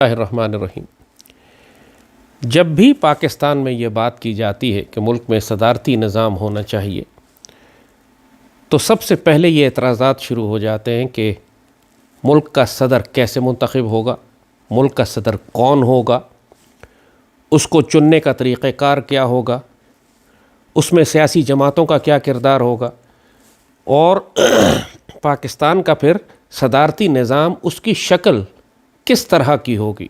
الرحمن الرحیم۔ جب بھی پاکستان میں یہ بات کی جاتی ہے کہ ملک میں صدارتی نظام ہونا چاہیے تو سب سے پہلے یہ اعتراضات شروع ہو جاتے ہیں کہ ملک کا صدر کیسے منتخب ہوگا، ملک کا صدر کون ہوگا، اس کو چننے کا طریقہ کار کیا ہوگا، اس میں سیاسی جماعتوں کا کیا کردار ہوگا، اور پاکستان کا پھر صدارتی نظام اس کی شکل کس طرح کی ہوگی۔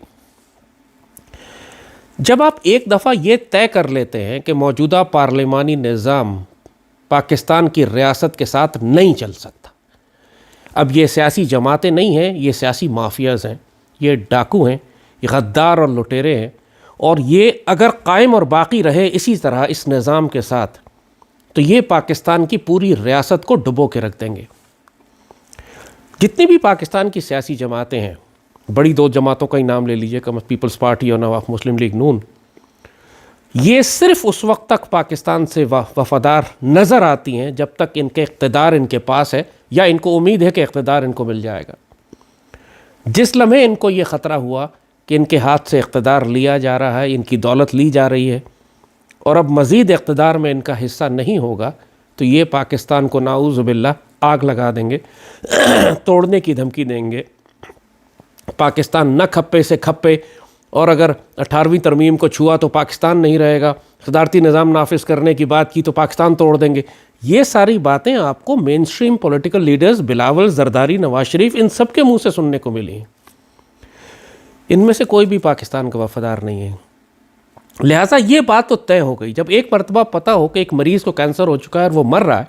جب آپ ایک دفعہ یہ طے کر لیتے ہیں کہ موجودہ پارلیمانی نظام پاکستان کی ریاست کے ساتھ نہیں چل سکتا، اب یہ سیاسی جماعتیں نہیں ہیں، یہ سیاسی مافیاز ہیں، یہ ڈاکو ہیں، یہ غدار اور لٹیرے ہیں، اور یہ اگر قائم اور باقی رہے اسی طرح اس نظام کے ساتھ تو یہ پاکستان کی پوری ریاست کو ڈبو کے رکھ دیں گے۔ جتنی بھی پاکستان کی سیاسی جماعتیں ہیں، بڑی دو جماعتوں کا ہی نام لے لیجئے، پیپلز پارٹی اور نواز مسلم لیگ نون، یہ صرف اس وقت تک پاکستان سے وفادار نظر آتی ہیں جب تک ان کے اقتدار ان کے پاس ہے یا ان کو امید ہے کہ اقتدار ان کو مل جائے گا۔ جس لمحے ان کو یہ خطرہ ہوا کہ ان کے ہاتھ سے اقتدار لیا جا رہا ہے، ان کی دولت لی جا رہی ہے اور اب مزید اقتدار میں ان کا حصہ نہیں ہوگا، تو یہ پاکستان کو نعوذ باللہ آگ لگا دیں گے، توڑنے کی دھمکی دیں گے۔ پاکستان نہ کھپے سے کھپے، اور اگر 18ویں ترمیم کو چھوا تو پاکستان نہیں رہے گا، صدارتی نظام نافذ کرنے کی بات کی تو پاکستان توڑ دیں گے۔ یہ ساری باتیں آپ کو mainstream political leaders Bilawal, Zardari, Nawaz Sharif, ان سب کے منہ سے سننے کو ملی ہیں۔ ان میں سے کوئی بھی پاکستان کا وفادار نہیں ہے۔ لہٰذا یہ بات تو طے ہو گئی، جب ایک مرتبہ پتہ ہو کہ ایک مریض کو کینسر ہو چکا ہے اور وہ مر رہا ہے،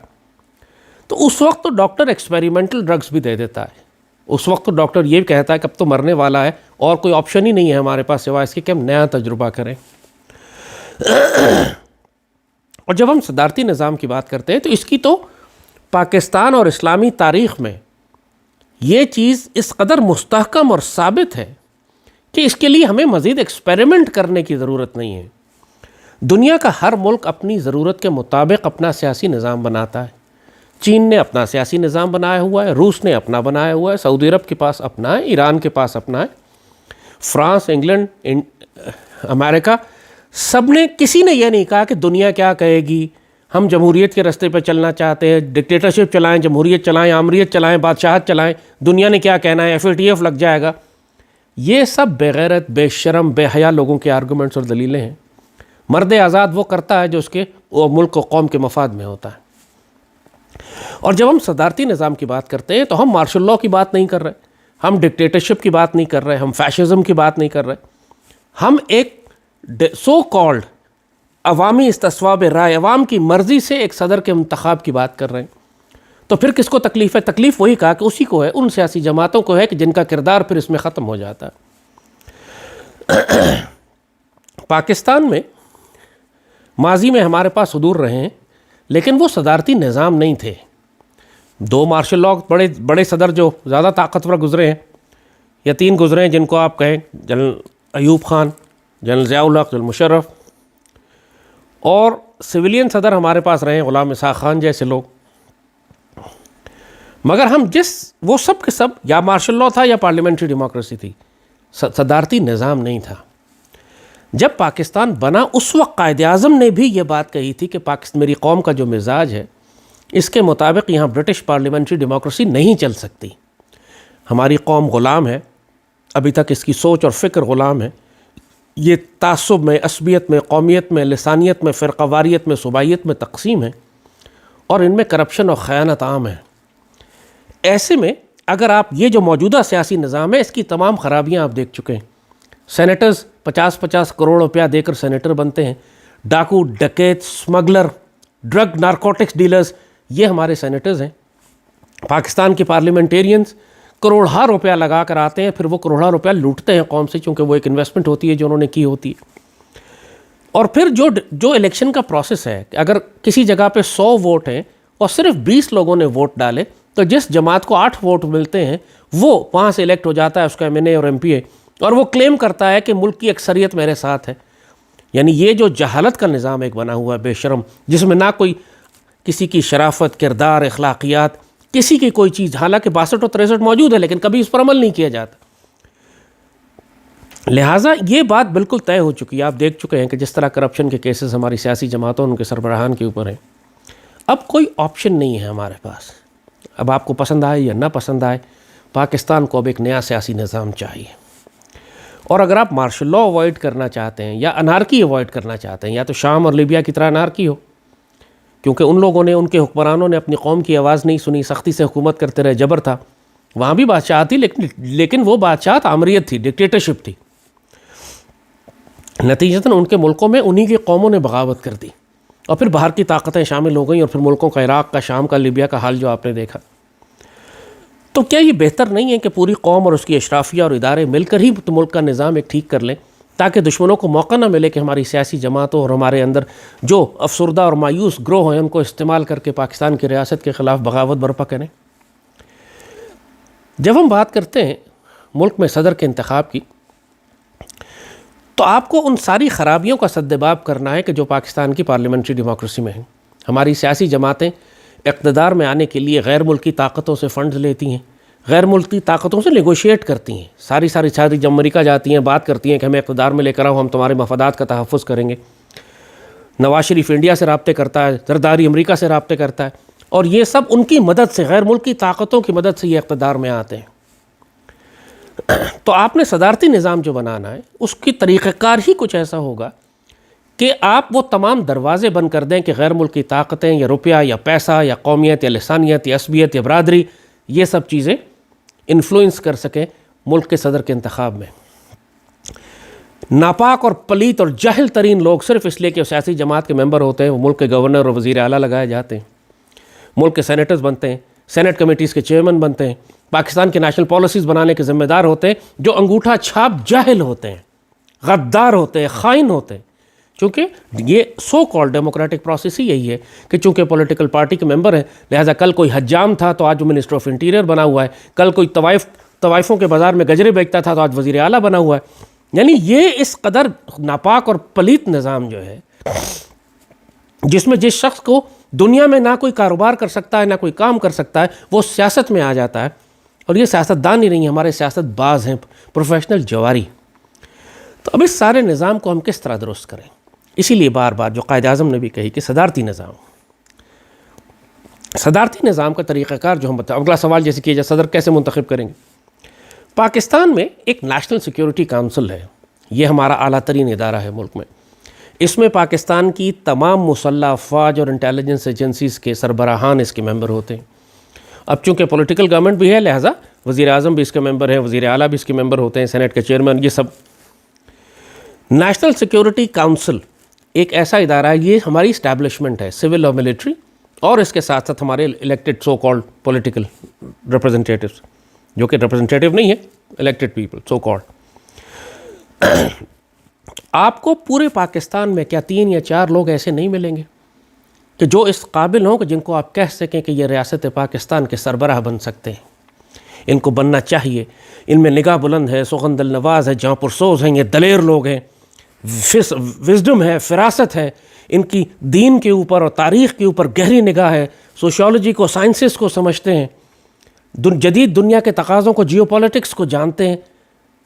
تو اس وقت تو ڈاکٹر ایکسپیریمنٹل ڈرگز بھی دے دیتا ہے۔ اس وقت تو ڈاکٹر یہ کہتا ہے کہ اب تو مرنے والا ہے اور کوئی آپشن ہی نہیں ہے ہمارے پاس سوائے اس کے کہ ہم نیا تجربہ کریں۔ اور جب ہم صدارتی نظام کی بات کرتے ہیں تو اس کی تو پاکستان اور اسلامی تاریخ میں یہ چیز اس قدر مستحکم اور ثابت ہے کہ اس کے لیے ہمیں مزید ایکسپیریمنٹ کرنے کی ضرورت نہیں ہے۔ دنیا کا ہر ملک اپنی ضرورت کے مطابق اپنا سیاسی نظام بناتا ہے۔ چین نے اپنا سیاسی نظام بنایا ہوا ہے، روس نے اپنا بنایا ہوا ہے، سعودی عرب کے پاس اپنا ہے، ایران کے پاس اپنا ہے، فرانس، انگلینڈ، امریکہ، سب نے، کسی نے یہ نہیں کہا کہ دنیا کیا کہے گی، ہم جمہوریت کے راستے پہ چلنا چاہتے ہیں، ڈکٹیٹرشپ چلائیں، جمہوریت چلائیں، آمریت چلائیں، بادشاہت چلائیں، دنیا نے کیا کہنا ہے، FATF لگ جائے گا۔ یہ سب بے غیرت، بے شرم، بے حیا لوگوں کے آرگومنٹس اور دلیلیں ہیں۔ مرد آزاد وہ کرتا ہے جو اس کے ملک و قوم کے مفاد میں ہوتا ہے۔ اور جب ہم صدارتی نظام کی بات کرتے ہیں تو ہم مارشل لاء کی بات نہیں کر رہے، ہم ڈکٹیٹرشپ کی بات نہیں کر رہے، ہم فیشزم کی بات نہیں کر رہے، ہم ایک سو کالڈ عوامی استصواب رائے، عوام کی مرضی سے ایک صدر کے انتخاب کی بات کر رہے ہیں۔ تو پھر کس کو تکلیف ہے؟ تکلیف وہی کہا کہ اسی کو ہے، ان سیاسی جماعتوں کو ہے کہ جن کا کردار پھر اس میں ختم ہو جاتا ہے۔ پاکستان میں ماضی میں ہمارے پاس حضور رہے ہیں، لیکن وہ صدارتی نظام نہیں تھے۔ دو مارشل لاء بڑے صدر جو زیادہ طاقتور گزرے ہیں، یا تین گزرے ہیں جن کو آپ کہیں، جنرل ایوب خان، جنرل ضیاء الحق، جنرل مشرف، اور سویلین صدر ہمارے پاس رہے ہیں غلام اسحاق خان جیسے لوگ۔ مگر ہم وہ سب کے سب یا مارشل لاء تھا یا پارلیمنٹری ڈیموکریسی تھی، صدارتی نظام نہیں تھا۔ جب پاکستان بنا اس وقت قائد اعظم نے بھی یہ بات کہی تھی کہ میری قوم کا جو مزاج ہے اس کے مطابق یہاں برٹش پارلیمنٹری ڈیموکریسی نہیں چل سکتی۔ ہماری قوم غلام ہے، ابھی تک اس کی سوچ اور فکر غلام ہے، یہ تعصب میں، عصبیت میں، قومیت میں، لسانیت میں، فرقہ واریت میں، صوبائیت میں تقسیم ہے، اور ان میں کرپشن اور خیانت عام ہے۔ ایسے میں اگر آپ یہ جو موجودہ سیاسی نظام ہے اس کی تمام خرابیاں آپ دیکھ چکے ہیں۔ سینیٹرز 50-50 کروڑ روپیہ دے کر سینیٹر بنتے ہیں، ڈاکو، ڈکیت، سمگلر، ڈرگ، نارکوٹکس ڈیلرز، یہ ہمارے سینیٹرز ہیں۔ پاکستان کے پارلیمنٹیرینز کروڑہ روپیہ لگا کر آتے ہیں، پھر وہ کروڑہ روپیہ لوٹتے ہیں قوم سے، چونکہ وہ ایک انویسٹمنٹ ہوتی ہے جو انہوں نے کی ہوتی ہے۔ اور پھر جو الیکشن کا پروسیس ہے کہ اگر کسی جگہ پہ 100 ووٹ ہیں اور صرف 20 لوگوں نے ووٹ ڈالے تو جس جماعت کو 8 ووٹ ملتے ہیں وہ وہاں سے الیکٹ ہو جاتا ہے، اس کا MNA اور MP، اور وہ کلیم کرتا ہے کہ ملک کی اکثریت میرے ساتھ ہے۔ یعنی یہ جو جہالت کا نظام ایک بنا ہوا ہے بے شرم، جس میں نہ کوئی کسی کی شرافت، کردار، اخلاقیات، کسی کی کوئی چیز، حالانکہ 62 اور 63 موجود ہے لیکن کبھی اس پر عمل نہیں کیا جاتا۔ لہٰذا یہ بات بالکل طے ہو چکی ہے. آپ دیکھ چکے ہیں کہ جس طرح کرپشن کے کیسز ہماری سیاسی جماعتوں ان کے سربراہان کے اوپر ہیں. اب کوئی آپشن نہیں ہے ہمارے پاس. اب آپ کو پسند آئے یا نہ پسند آئے، پاکستان کو اب ایک نیا سیاسی نظام چاہیے. اور اگر آپ مارشل لا اوائڈ کرنا چاہتے ہیں یا انارکی اوائڈ کرنا چاہتے ہیں، یا تو شام اور لیبیا کی طرح انارکی ہو، کیونکہ ان لوگوں نے، ان کے حکمرانوں نے اپنی قوم کی آواز نہیں سنی، سختی سے حکومت کرتے رہے، جبر تھا. وہاں بھی بادشاہ تھی، لیکن وہ بادشاہت آمریت تھی، ڈکٹیٹرشپ تھی. نتیجتاً ان کے ملکوں میں انہی کی قوموں نے بغاوت کر دی، اور پھر باہر کی طاقتیں شامل ہو گئیں، اور پھر ملکوں کا، عراق کا، شام کا، لیبیا کا حال جو آپ نے دیکھا. تو کیا یہ بہتر نہیں ہے کہ پوری قوم اور اس کی اشرافیہ اور ادارے مل کر ہی ملک کا نظام ایک ٹھیک کر لیں، تاکہ دشمنوں کو موقع نہ ملے کہ ہماری سیاسی جماعتوں اور ہمارے اندر جو افسردہ اور مایوس گروہ ہیں ان کو استعمال کر کے پاکستان کی ریاست کے خلاف بغاوت برپا کریں؟ جب ہم بات کرتے ہیں ملک میں صدر کے انتخاب کی، تو آپ کو ان ساری خرابیوں کا سدباب کرنا ہے کہ جو پاکستان کی پارلیمنٹری ڈیموکریسی میں ہیں. ہماری سیاسی جماعتیں اقتدار میں آنے کے لیے غیر ملکی طاقتوں سے فنڈز لیتی ہیں، غیر ملکی طاقتوں سے نیگوشیٹ کرتی ہیں. ساری جب امریکہ جاتی ہیں، بات کرتی ہیں کہ ہمیں اقتدار میں لے کر آؤ، ہم تمہارے مفادات کا تحفظ کریں گے. نواز شریف انڈیا سے رابطے کرتا ہے، زرداری امریکہ سے رابطے کرتا ہے، اور یہ سب ان کی مدد سے، غیر ملکی طاقتوں کی مدد سے یہ اقتدار میں آتے ہیں. تو آپ نے صدارتی نظام جو بنانا ہے، اس کی طریقہ کار ہی کچھ ایسا ہوگا کہ آپ وہ تمام دروازے بند کر دیں کہ غیر ملکی طاقتیں یا روپیہ یا پیسہ یا قومیت یا لسانیت یا عصبیت یا برادری، یہ سب چیزیں انفلوئنس کر سکیں ملک کے صدر کے انتخاب میں. ناپاک اور پلیت اور جاہل ترین لوگ صرف اس لیے کہ وہ سیاسی جماعت کے ممبر ہوتے ہیں، وہ ملک کے گورنر اور وزیر اعلیٰ لگائے جاتے ہیں، ملک کے سینیٹرز بنتے ہیں، سینٹ کمیٹیز کے چیئرمین بنتے ہیں، پاکستان کے نیشنل پالیسیز بنانے کے ذمہ دار ہوتے ہیں، جو انگوٹھا چھاپ جاہل ہوتے ہیں، غدار ہوتے ہیں، خائن ہوتے ہیں. چونکہ یہ سو کال ڈیموکریٹک پروسیس ہی یہی ہے کہ چونکہ پولیٹیکل پارٹی کے ممبر ہیں، لہٰذا کل کوئی حجام تھا تو آج وہ منسٹر آف انٹیریئر بنا ہوا ہے، کل کوئی طوائفوں کے بازار میں گجرے بیچتا تھا تو آج وزیر اعلیٰ بنا ہوا ہے. یعنی یہ اس قدر ناپاک اور پلیت نظام جو ہے، جس میں جس شخص کو دنیا میں نہ کوئی کاروبار کر سکتا ہے، نہ کوئی کام کر سکتا ہے، وہ سیاست میں آ جاتا ہے. اور یہ سیاستدان ہی نہیں ہیں، ہمارے سیاست باز ہیں، پروفیشنل جواری. تو اب اس سارے نظام کو ہم کس طرح درست کریں؟ اسی لیے بار بار جو قائد اعظم نے بھی کہی کہ صدارتی نظام کا طریقہ کار جو ہم بتائیں. اگلا سوال جیسے کہ صدر کیسے منتخب کریں گے؟ پاکستان میں ایک نیشنل سیکیورٹی کونسل ہے، یہ ہمارا اعلیٰ ترین ادارہ ہے ملک میں. اس میں پاکستان کی تمام مسلح افواج اور انٹیلیجنس ایجنسیز کے سربراہان اس کے ممبر ہوتے ہیں. اب چونکہ پولیٹیکل گورنمنٹ بھی ہے، لہٰذا وزیر اعظم بھی اس کے ممبر ہیں، وزیر اعلیٰ بھی اس کے ممبر ہوتے ہیں، سینٹ کے چیئرمین، یہ سب. نیشنل سیکیورٹی کونسل ایک ایسا ادارہ ہے، یہ ہماری اسٹیبلشمنٹ ہے، سول اور ملٹری، اور اس کے ساتھ ساتھ ہمارے elected so called political representatives, جو کہ ریپرزنٹیٹیو نہیں ہے، الیکٹڈ پیپل سو کالڈ. آپ کو پورے پاکستان میں کیا 3 یا 4 لوگ ایسے نہیں ملیں گے کہ جو اس قابل ہوں کہ جن کو آپ کہہ سکیں کہ یہ ریاست پاکستان کے سربراہ بن سکتے ہیں؟ ان کو بننا چاہیے. ان میں نگاہ بلند ہے، سخن دل نواز ہے، جاں پرسوز ہیں، یہ دلیر لوگ ہیں، وزڈم ہے، فراست ہے، ان کی دین کے اوپر اور تاریخ کے اوپر گہری نگاہ ہے، سوشیولوجی کو، سائنسز کو سمجھتے ہیں، جدید دنیا کے تقاضوں کو، جیو پالیٹکس کو جانتے ہیں.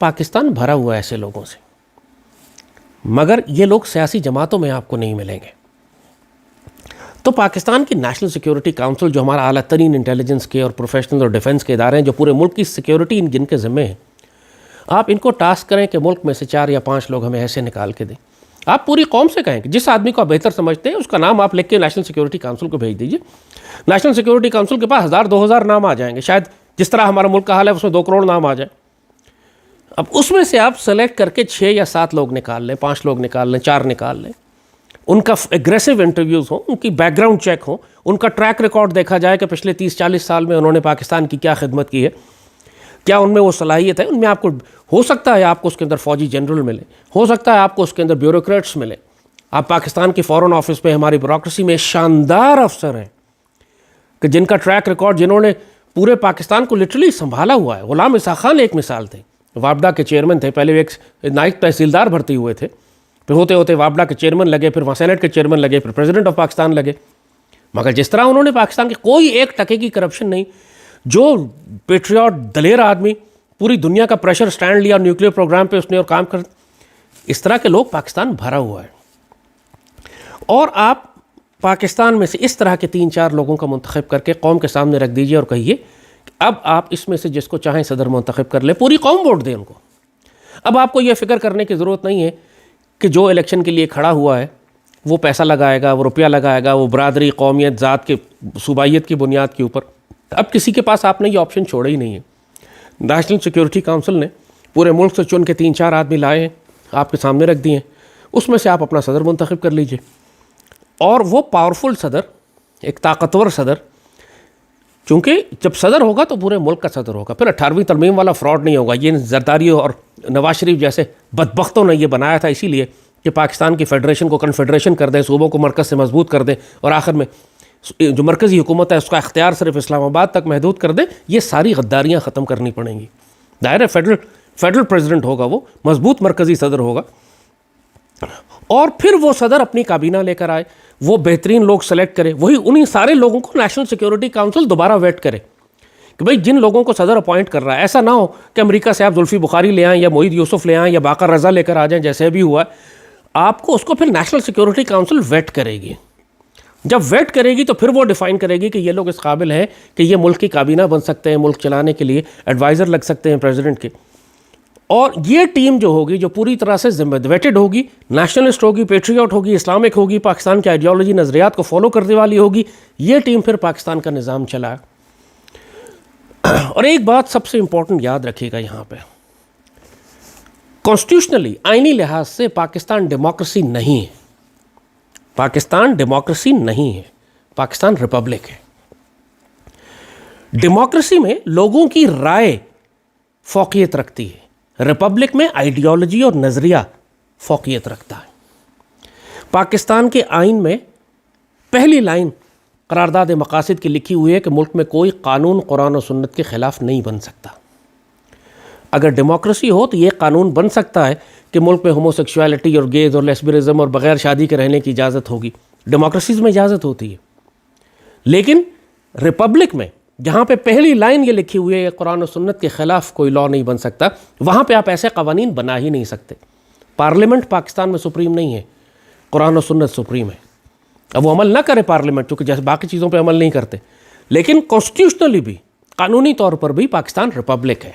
پاکستان بھرا ہوا ہے ایسے لوگوں سے، مگر یہ لوگ سیاسی جماعتوں میں آپ کو نہیں ملیں گے. تو پاکستان کی نیشنل سیکیورٹی کونسل جو ہمارا اعلیٰ ترین انٹیلیجنس کے اور پروفیشنل اور ڈیفنس کے ادارے ہیں، جو پورے ملک کی سیکیورٹی جن کے ذمہ ہیں، آپ ان کو ٹاسک کریں کہ ملک میں سے 4 یا 5 لوگ ہمیں ایسے نکال کے دیں. آپ پوری قوم سے کہیں کہ جس آدمی کو آپ بہتر سمجھتے ہیں اس کا نام آپ لکھ کے نیشنل سیکیورٹی کونسل کو بھیج دیجیے. نیشنل سیکیورٹی کونسل کے پاس 1000-2000 نام آ جائیں گے، شاید جس طرح ہمارا ملک کا حال ہے اس میں 2 کروڑ نام آ جائیں. اب اس میں سے آپ سلیکٹ کر کے 6 یا 7 لوگ نکال لیں، 5 لوگ نکال لیں، 4 نکال لیں. ان کا ایگریسو انٹرویوز ہوں، ان کی بیک گراؤنڈ چیک ہوں، ان کا ٹریک ریکارڈ دیکھا جائے کہ پچھلے 30-40 سال میں انہوں نے پاکستان کی کیا خدمت کی ہے، کیا ان میں وہ صلاحیت ہے. ان میں آپ کو ہو سکتا ہے آپ کو اس کے اندر فوجی جنرل ملے، ہو سکتا ہے آپ کو اس کے اندر بیوروکریٹس ملے. آپ پاکستان کی فورن آفس میں، ہماری بیوروکریسی میں شاندار افسر ہیں کہ جن کا ٹریک ریکارڈ، جنہوں نے پورے پاکستان کو لٹرلی سنبھالا ہوا ہے. غلام اسحاق خان ایک مثال تھے، وابڈا کے چیئرمین تھے، پہلے ایک نائب تحصیلدار بھرتی ہوئے تھے، پھر ہوتے ہوتے وابڈا کے چیئرمین لگے، پھر وہاں سینٹ کے چیئرمین لگے، پھر پریزیڈنٹ آف پاکستان لگے. مگر جس طرح انہوں نے پاکستان کی کوئی 1 ٹکے کی کرپشن نہیں، جو پیٹریاٹ دلیر آدمی پوری دنیا کا پریشر سٹینڈ لیا اور نیوکلیئر پروگرام پہ اس نے اور کام کر. اس طرح کے لوگ پاکستان بھرا ہوا ہے. اور آپ پاکستان میں سے اس طرح کے 3-4 لوگوں کا منتخب کر کے قوم کے سامنے رکھ دیجئے اور کہیے کہ اب آپ اس میں سے جس کو چاہیں صدر منتخب کر لیں, پوری قوم ووٹ دے ان کو. اب آپ کو یہ فکر کرنے کی ضرورت نہیں ہے کہ جو الیکشن کے لیے کھڑا ہوا ہے وہ پیسہ لگائے گا, وہ روپیہ لگائے گا, وہ برادری, قومیت, ذات کے, صوبائیت کی بنیاد کے اوپر. اب کسی کے پاس آپ نے یہ آپشن چھوڑا ہی نہیں ہے. نیشنل سیکیورٹی کونسل نے پورے ملک سے چن کے 3-4 آدمی لائے ہیں, آپ کے سامنے رکھ دیے ہیں. اس میں سے آپ اپنا صدر منتخب کر لیجئے. اور وہ پاورفل صدر, ایک طاقتور صدر, چونکہ جب صدر ہوگا تو پورے ملک کا صدر ہوگا. پھر 18ویں ترمیم والا فراڈ نہیں ہوگا. یہ زرداری اور نواز شریف جیسے بدبختوں نے یہ بنایا تھا اسی لیے کہ پاکستان کی فیڈریشن کو کنفیڈریشن کر دیں, صوبوں کو مرکز سے مضبوط کر دیں, اور آخر میں جو مرکزی حکومت ہے اس کا اختیار صرف اسلام آباد تک محدود کر دیں. یہ ساری غداریاں ختم کرنی پڑیں گی. دائرہ فیڈرل پریزیڈنٹ ہوگا, وہ مضبوط مرکزی صدر ہوگا, اور پھر وہ صدر اپنی کابینہ لے کر آئے, وہ بہترین لوگ سلیکٹ کرے, وہی انہی سارے لوگوں کو نیشنل سیکیورٹی کونسل دوبارہ ویٹ کرے کہ بھئی جن لوگوں کو صدر اپوائنٹ کر رہا ہے, ایسا نہ ہو کہ امریکہ سے آپ زلفی بخاری لے آئیں یا معید یوسف لے آئیں یا باقر رضا لے کر آ جائیں جیسے بھی ہوا. آپ کو اس کو پھر نیشنل سیکیورٹی کونسل ویٹ کرے گی. جب ویٹ کرے گی تو پھر وہ ڈیفائن کرے گی کہ یہ لوگ اس قابل ہیں کہ یہ ملک کی کابینہ بن سکتے ہیں, ملک چلانے کے لیے ایڈوائزر لگ سکتے ہیں پریزیڈنٹ کے. اور یہ ٹیم جو ہوگی, جو پوری طرح سے ویٹڈ ہوگی, نیشنلسٹ ہوگی, پیٹریوٹ ہوگی, اسلامک ہوگی, پاکستان کی آئیڈیالوجی نظریات کو فالو کرنے والی ہوگی, یہ ٹیم پھر پاکستان کا نظام چلائے. اور ایک بات سب سے امپورٹنٹ یاد رکھیے گا یہاں پہ, کانسٹیٹیوشنلی, آئینی لحاظ سے پاکستان ڈیموکریسی نہیں ہے. پاکستان ڈیموکریسی نہیں ہے, پاکستان ریپبلک ہے. ڈیموکریسی میں لوگوں کی رائے فوقیت رکھتی ہے, ریپبلک میں آئیڈیالوجی اور نظریہ فوقیت رکھتا ہے. پاکستان کے آئین میں پہلی لائن قرارداد مقاصد کی لکھی ہوئی ہے کہ ملک میں کوئی قانون قرآن و سنت کے خلاف نہیں بن سکتا. اگر ڈیموکریسی ہو تو یہ قانون بن سکتا ہے کہ ملک میں ہومو سیکشوالٹی اور گیز اور لیسبرزم اور بغیر شادی کے رہنے کی اجازت ہوگی. ڈیموکریسیز میں اجازت ہوتی ہے. لیکن ریپبلک میں جہاں پہ پہلی لائن یہ لکھی ہوئی ہے کہ قرآن و سنت کے خلاف کوئی لاء نہیں بن سکتا, وہاں پہ آپ ایسے قوانین بنا ہی نہیں سکتے. پارلیمنٹ پاکستان میں سپریم نہیں ہے, قرآن و سنت سپریم ہے. اب وہ عمل نہ کرے پارلیمنٹ, چونکہ جیسے باقی چیزوں پہ عمل نہیں کرتے, لیکن کانسٹیٹیوشنلی بھی, قانونی طور پر بھی پاکستان ریپبلک ہے.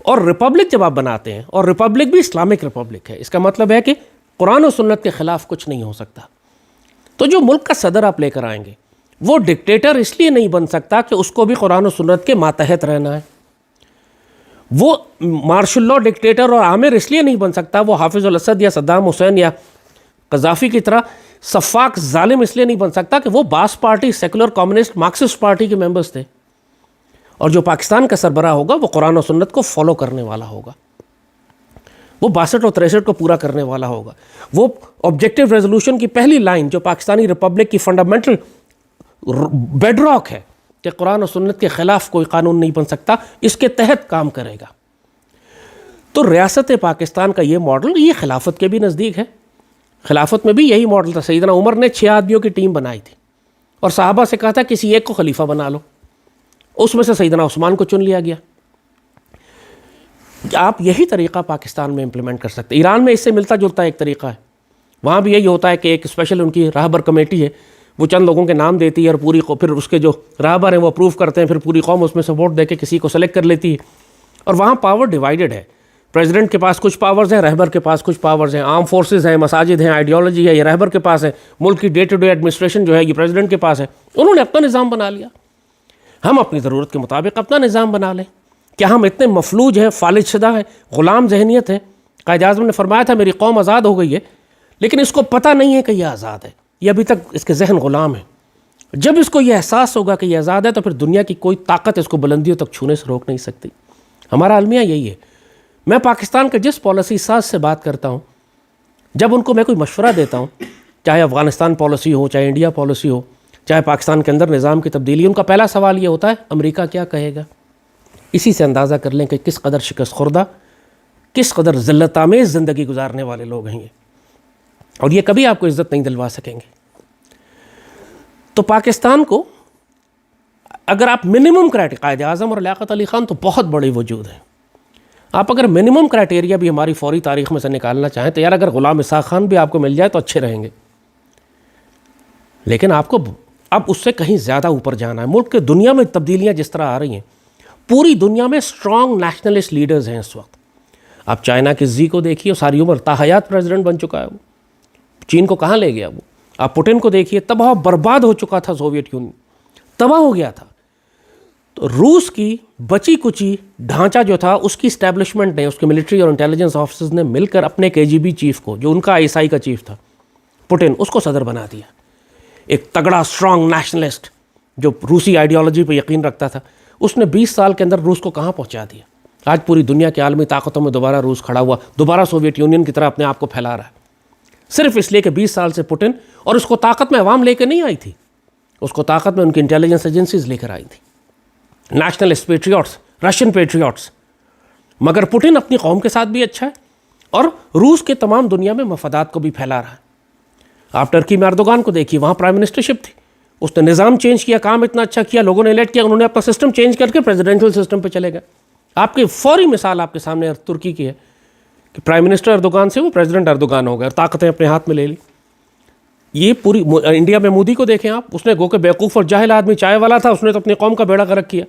اور ریپبلک جب آپ بناتے ہیں, اور ریپبلک بھی اسلامک ریپبلک ہے, اس کا مطلب ہے کہ قرآن و سنت کے خلاف کچھ نہیں ہو سکتا. تو جو ملک کا صدر آپ لے کر آئیں گے وہ ڈکٹیٹر اس لیے نہیں بن سکتا کہ اس کو بھی قرآن و سنت کے ماتحت رہنا ہے. وہ مارشل لاء ڈکٹیٹر اور عامر اس لیے نہیں بن سکتا, وہ حافظ الاسد یا صدام حسین یا قذافی کی طرح سفاک ظالم اس لیے نہیں بن سکتا کہ وہ Baath party, secular communist, Marxist party کے ممبرز تھے. اور جو پاکستان کا سربراہ ہوگا وہ قرآن و سنت کو فالو کرنے والا ہوگا, وہ 62 اور 63 کو پورا کرنے والا ہوگا. وہ آبجیکٹیو ریزولوشن کی پہلی لائن جو پاکستانی ریپبلک کی فنڈامنٹل بیڈ راک ہے کہ قرآن و سنت کے خلاف کوئی قانون نہیں بن سکتا, اس کے تحت کام کرے گا. تو ریاست پاکستان کا یہ ماڈل یہ خلافت کے بھی نزدیک ہے. خلافت میں بھی یہی ماڈل تھا. سیدنا عمر نے 6 آدمیوں کی ٹیم بنائی تھی اور صحابہ سے کہا تھا کسی ایک کو خلیفہ بنا لو. اس میں سے سیدنا عثمان کو چن لیا گیا. آپ یہی طریقہ پاکستان میں امپلیمنٹ کر سکتے. ایران میں اس سے ملتا جلتا ایک طریقہ ہے. وہاں بھی یہی ہوتا ہے کہ ایک اسپیشل ان کی راہبر کمیٹی ہے, وہ چند لوگوں کے نام دیتی ہے اور پوری پھر اس کے جو راہبر ہیں وہ اپروو کرتے ہیں, پھر پوری قوم اس میں سے ووٹ دے کے کسی کو سلیکٹ کر لیتی ہے. اور وہاں پاور ڈیوائیڈڈ ہے. پریزیڈنٹ کے پاس کچھ پاورز ہیں, رہبر کے پاس کچھ پاورز ہیں, آرم فورسز ہیں, مساجد ہیں, آئیڈیالوجی ہے, یہ رہبر کے پاس ہے, ملک کی ڈے ٹو ڈے ایڈمنسٹریشن جو ہے یہ پریزیڈنٹ کے پاس ہے. انہوں نے اپنا نظام بنا لیا. ہم اپنی ضرورت کے مطابق اپنا نظام بنا لیں. کیا ہم اتنے مفلوج ہیں, فالج شدہ ہیں, غلام ذہنیت ہے؟ قائد اعظم نے فرمایا تھا میری قوم آزاد ہو گئی ہے, لیکن اس کو پتہ نہیں ہے کہ یہ آزاد ہے, یہ ابھی تک اس کے ذہن غلام ہے. جب اس کو یہ احساس ہوگا کہ یہ آزاد ہے تو پھر دنیا کی کوئی طاقت اس کو بلندیوں تک چھونے سے روک نہیں سکتی. ہمارا المیہ یہی ہے. میں پاکستان کے جس پالیسی ساز سے بات کرتا ہوں, جب ان کو میں کوئی مشورہ دیتا ہوں, چاہے افغانستان پالیسی ہو, چاہے انڈیا پالیسی ہو, چاہے پاکستان کے اندر نظام کی تبدیلی, ان کا پہلا سوال یہ ہوتا ہے امریکہ کیا کہے گا. اسی سے اندازہ کر لیں کہ کس قدر شکست خوردہ, کس قدر ذلت آمیز زندگی گزارنے والے لوگ ہیں یہ, اور یہ کبھی آپ کو عزت نہیں دلوا سکیں گے. تو پاکستان کو اگر آپ منیمم کرائٹیریا، قائد اعظم اور لیاقت علی خان تو بہت بڑے وجود ہیں، آپ اگر منیمم کرائٹیریا بھی ہماری فوری تاریخ میں سے نکالنا چاہیں تو یار اگر غلام اسحاق خان بھی آپ کو مل جائے تو اچھے رہیں گے، لیکن آپ کو اب اس سے کہیں زیادہ اوپر جانا ہے۔ ملک کے دنیا میں تبدیلیاں جس طرح آ رہی ہیں، پوری دنیا میں اسٹرانگ نیشنلسٹ لیڈرز ہیں اس وقت۔ آپ چائنا کے زی کو دیکھیے، ساری عمر تاحیات پریزیڈنٹ بن چکا ہے، وہ چین کو کہاں لے گیا وہ۔ آپ پوٹن کو دیکھیے، تباہ برباد ہو چکا تھا سوویت یونین، تباہ ہو گیا تھا۔ تو روس کی بچی کچی ڈھانچہ جو تھا اس کی اسٹیبلشمنٹ نے، اس کے ملٹری اور انٹیلیجنس آفیسرز نے مل کر اپنے KGB چیف کو، جو ان کا ISI کا چیف تھا پوٹن، اس کو صدر بنا دیا۔ ایک تگڑا اسٹرانگ نیشنلسٹ جو روسی آئیڈیالوجی پہ یقین رکھتا تھا، اس نے 20 سال کے اندر روس کو کہاں پہنچا دیا۔ آج پوری دنیا کے عالمی طاقتوں میں دوبارہ روس کھڑا ہوا، دوبارہ سوویت یونین کی طرح اپنے آپ کو پھیلا رہا ہے، صرف اس لیے کہ 20 سال سے پوٹن، اور اس کو طاقت میں عوام لے کے نہیں آئی تھی، اس کو طاقت میں ان کی انٹیلیجنس ایجنسیز لے کر آئی تھی، نیشنلسٹ پیٹریوٹس، رشین پیٹریوٹس۔ مگر پوٹن اپنی قوم کے ساتھ بھی اچھا ہے اور روس کے تمام دنیا میں مفادات کو بھی پھیلا رہا ہے۔ آپ ٹرکی میں اردوغان کو دیکھیے، وہاں پرائم منسٹرشپ تھی، اس نے نظام چینج کیا، کام اتنا اچھا کیا، لوگوں نے الیکٹ کیا، انہوں نے اپنا سسٹم چینج کر کے پریزیڈنشل سسٹم پہ چلے گئے۔ آپ کی فوری مثال آپ کے سامنے ترکی کی ہے کہ پرائم منسٹر اردوغان سے وہ پریزیڈنٹ اردوغان ہو گئے اور طاقتیں اپنے ہاتھ میں لے لی۔ یہ پوری انڈیا میں مودی کو دیکھیں آپ، اس نے گو کہ بیوقوف اور جاہل آدمی چائے والا تھا، اس نے تو اپنی قوم کا بیڑا غرق کیا۔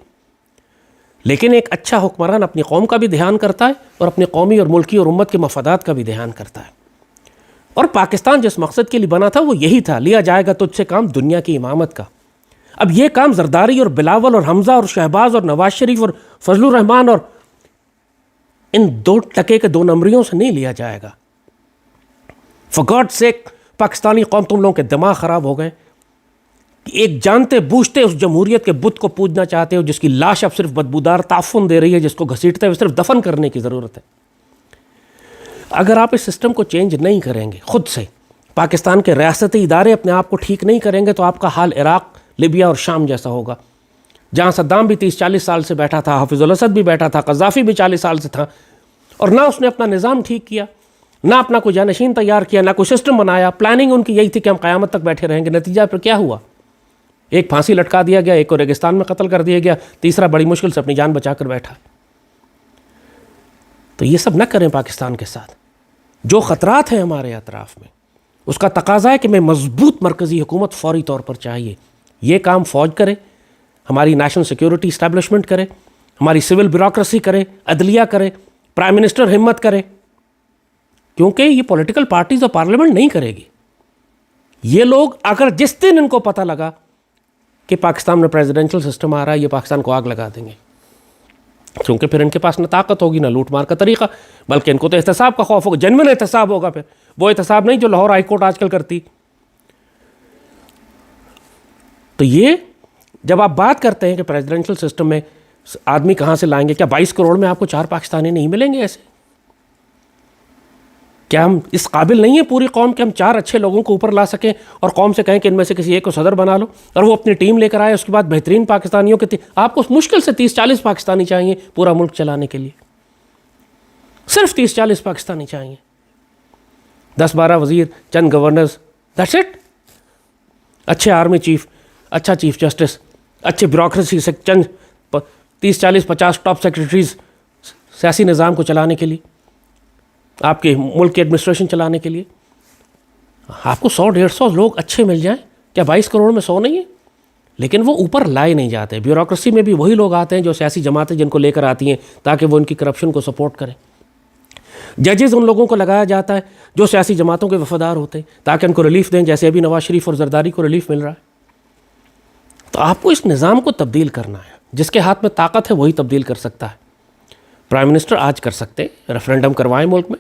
لیکن ایک اچھا حکمران اپنی قوم کا بھی دھیان کرتا ہے اور اپنی قومی اور ملکی اور امت کے مفادات کا بھی دھیان کرتا ہے۔ اور پاکستان جس مقصد کے لیے بنا تھا وہ یہی تھا، لیا جائے گا تجھ سے کام دنیا کی امامت کا۔ اب یہ کام زرداری اور بلاول اور حمزہ اور شہباز اور نواز شریف اور فضل الرحمان اور ان 2 ٹکے کے 2 نمبریوں سے نہیں لیا جائے گا۔ فار گاڈ سیک، پاکستانی قوم، تم لوگوں کے دماغ خراب ہو گئے کہ ایک جانتے بوجھتے اس جمہوریت کے بت کو پوجنا چاہتے ہو جس کی لاش اب صرف بدبودار تعفن دے رہی ہے، جس کو گھسیٹتے ہوئے صرف دفن کرنے کی ضرورت ہے۔ اگر آپ اس سسٹم کو چینج نہیں کریں گے خود سے، پاکستان کے ریاستی ادارے اپنے آپ کو ٹھیک نہیں کریں گے، تو آپ کا حال عراق، لیبیا اور شام جیسا ہوگا، جہاں صدام بھی 30-40 سال سے بیٹھا تھا، حافظ الاسد بھی بیٹھا تھا، قذافی بھی 40 سال سے تھا، اور نہ اس نے اپنا نظام ٹھیک کیا، نہ اپنا کوئی جانشین تیار کیا، نہ کوئی سسٹم بنایا۔ پلاننگ ان کی یہی تھی کہ ہم قیامت تک بیٹھے رہیں گے۔ نتیجہ پھر کیا ہوا؟ ایک پھانسی لٹکا دیا گیا، ایک کو ریگستان میں قتل کر دیا گیا، تیسرا بڑی مشکل سے اپنی جان بچا کر بیٹھا۔ تو یہ سب نہ کریں پاکستان کے ساتھ۔ جو خطرات ہیں ہمارے اطراف میں، اس کا تقاضا ہے کہ میں مضبوط مرکزی حکومت فوری طور پر چاہیے۔ یہ کام فوج کرے، ہماری نیشنل سیکیورٹی اسٹیبلشمنٹ کرے، ہماری سول بیوروکریسی کرے، عدلیہ کرے، پرائم منسٹر ہمت کرے، کیونکہ یہ پولیٹیکل پارٹیز اور پارلیمنٹ نہیں کرے گی۔ یہ لوگ اگر جس دن ان کو پتہ لگا کہ پاکستان میں پریزیڈنشل سسٹم آ رہا ہے، یہ پاکستان کو آگ لگا دیں گے، کیونکہ پھر ان کے پاس نہ طاقت ہوگی، نہ لوٹ مار کا طریقہ، بلکہ ان کو تو احتساب کا خوف ہوگا، جنون احتساب ہوگا، پھر وہ احتساب نہیں جو لاہور ہائی کورٹ آج کل کرتی۔ تو یہ جب آپ بات کرتے ہیں کہ پریزیڈنشل سسٹم میں آدمی کہاں سے لائیں گے، کیا 22 کروڑ میں آپ کو 4 پاکستانی نہیں ملیں گے ایسے؟ کیا ہم اس قابل نہیں ہیں پوری قوم کہ ہم 4 اچھے لوگوں کو اوپر لا سکیں اور قوم سے کہیں کہ ان میں سے کسی ایک کو صدر بنا لو، اور وہ اپنی ٹیم لے کر آئے، اس کے بعد بہترین پاکستانیوں کے آپ کو مشکل سے 30-40 پاکستانی چاہیے پورا ملک چلانے کے لیے، صرف 30-40 پاکستانی چاہیے، 10-12 وزیر، چند گورنرز، دیٹس اٹ۔ اچھے آرمی چیف، اچھا چیف جسٹس، اچھے بیوروکریسی سے چند 30-40-50 ٹاپ سیکرٹریز سیاسی نظام کو چلانے کے لیے، آپ کے ملک کی ایڈمنسٹریشن چلانے کے لیے۔ آپ کو 100-150 لوگ اچھے مل جائیں، کیا 22 کروڑ میں 100 نہیں ہے؟ لیکن وہ اوپر لائے نہیں جاتے۔ بیوروکریسی میں بھی وہی لوگ آتے ہیں جو سیاسی جماعتیں جن کو لے کر آتی ہیں تاکہ وہ ان کی کرپشن کو سپورٹ کریں۔ ججز ان لوگوں کو لگایا جاتا ہے جو سیاسی جماعتوں کے وفادار ہوتے ہیں تاکہ ان کو ریلیف دیں، جیسے ابھی نواز شریف اور زرداری کو ریلیف مل رہا ہے۔ تو آپ کو اس نظام کو تبدیل کرنا ہے، جس کے ہاتھ میں طاقت ہے وہی تبدیل کر سکتا ہے۔ پرائم منسٹر آج کر سکتے ہیں، ریفرینڈم کروائیں ملک میں،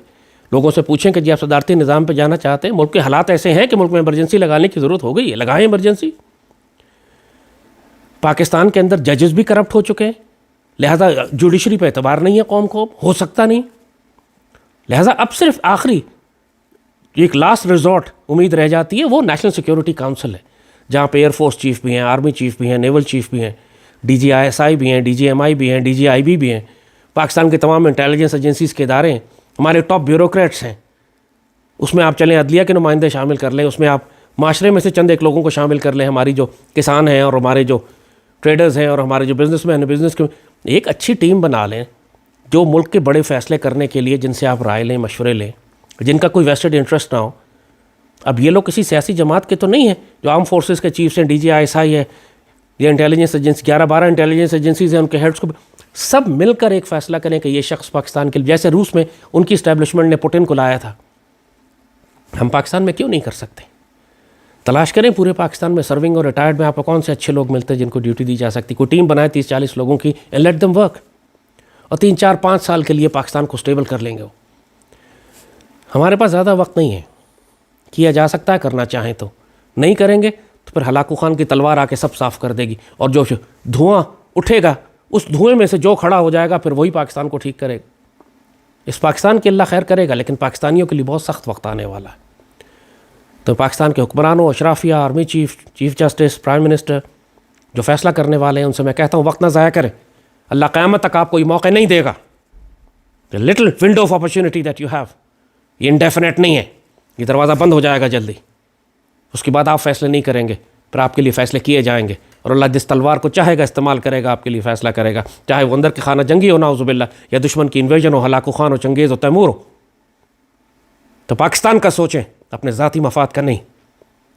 لوگوں سے پوچھیں کہ جی آپ صدارتی نظام پہ جانا چاہتے ہیں، ملک کے حالات ایسے ہیں کہ ملک میں ایمرجنسی لگانے کی ضرورت ہو گئی ہے، لگائیں ایمرجنسی۔ پاکستان کے اندر ججز بھی کرپٹ ہو چکے ہیں، لہذا جوڈیشری پہ اعتبار نہیں ہے قوم کو، ہو سکتا نہیں، لہذا اب صرف آخری ایک لاسٹ ریزورٹ امید رہ جاتی ہے، وہ نیشنل سیکیورٹی کاؤنسل ہے، جہاں پہ ایئر فورس چیف بھی ہیں، آرمی چیف بھی ہیں، نیول چیف بھی ہیں، DGISI بھی ہیں، DGMI بھی ہیں، DGIB بھی ہیں، پاکستان کے تمام انٹیلیجنس ایجنسیز کے ادارے ہیں، ہمارے ٹاپ بیوروکریٹس ہیں۔ اس میں آپ چلیں عدلیہ کے نمائندے شامل کر لیں، اس میں آپ معاشرے میں سے چند ایک لوگوں کو شامل کر لیں، ہماری جو کسان ہیں اور ہمارے جو ٹریڈرز ہیں اور ہمارے جو بزنس مین ہیں، بزنس کے ایک اچھی ٹیم بنا لیں جو ملک کے بڑے فیصلے کرنے کے لیے جن سے آپ رائے لیں، مشورے لیں، جن کا کوئی ویسٹڈ انٹرسٹ نہ ہو. اب یہ لوگ کسی سیاسی جماعت کے تو نہیں ہیں جو آرم فورسز کے چیفس ہیں، D G I S I ہے، یہ انٹیلیجنس ایجنسی 11-12 انٹیلیجنس ایجنسیز ہیں، ان کے ہیڈس کو سب مل کر ایک فیصلہ کریں کہ یہ شخص پاکستان کے لیے، جیسے روس میں ان کی اسٹیبلشمنٹ نے پوٹن کو لایا تھا، ہم پاکستان میں کیوں نہیں کر سکتے؟ تلاش کریں پورے پاکستان میں سرونگ اور ریٹائرڈ میں آپ کو کون سے اچھے لوگ ملتے ہیں جن کو ڈیوٹی دی جا سکتی. کوئی ٹیم بنائے 30-40 لوگوں کی اینڈ لیٹ دم ورک، اور 3-4-5 سال کے لیے پاکستان کو اسٹیبل کر لیں گے. ہمارے پاس زیادہ وقت نہیں ہے، کیا جا سکتا ہے کرنا چاہیں تو، نہیں کریں گے تو پھر ہلاکو خان کی تلوار آ کے سب صاف کر دے گی، اور جو دھواں اٹھے گا اس دھوئیں میں سے جو کھڑا ہو جائے گا پھر وہی پاکستان کو ٹھیک کرے گا. اس پاکستان کی اللہ خیر کرے گا، لیکن پاکستانیوں کے لیے بہت سخت وقت آنے والا ہے. تو پاکستان کے حکمرانوں، اشرافیہ، army chief, chief justice, prime minister جو فیصلہ کرنے والے ہیں، ان سے میں کہتا ہوں وقت نہ ضائع کریں. اللہ قیامت تک آپ کو یہ موقع نہیں دے گا. The little window of opportunity that you have، یہ انڈیفینیٹ نہیں ہے، یہ دروازہ بند ہو جائے گا جلدی. اس کے بعد آپ فیصلے نہیں کریں گے، پھر آپ کے لیے فیصلے کیے جائیں گے، اور اللہ جس تلوار کو چاہے گا استعمال کرے گا، آپ کے لیے فیصلہ کرے گا، چاہے وہ اندر کے خانہ جنگی ہو نعوذ باللہ، یا دشمن کی انویژن ہو، ہلاکو خان ہو، چنگیز ہو، تیمور ہو. تو پاکستان کا سوچیں، اپنے ذاتی مفاد کا نہیں.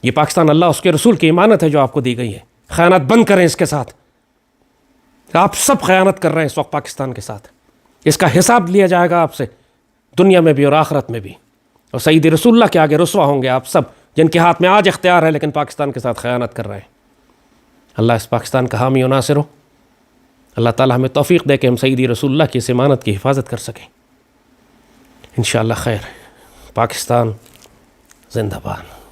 یہ پاکستان اللہ اس کے رسول کی امانت ہے جو آپ کو دی گئی ہے. خیانت بند کریں اس کے ساتھ. آپ سب خیانت کر رہے ہیں اس وقت پاکستان کے ساتھ. اس کا حساب لیا جائے گا آپ سے، دنیا میں بھی اور آخرت میں بھی. اور سیدی رسول اللہ کے آگے رسوا ہوں گے آپ سب، جن کے ہاتھ میں آج اختیار ہے لیکن پاکستان کے ساتھ خیانت کر رہے ہیں. اللہ اس پاکستان کا حامی و ناصر ہو. اللہ تعالی ہمیں توفیق دے کہ ہم سیدی رسول اللہ کی اس امانت کی حفاظت کر سکیں. انشاءاللہ خیر. پاکستان زندہ باد.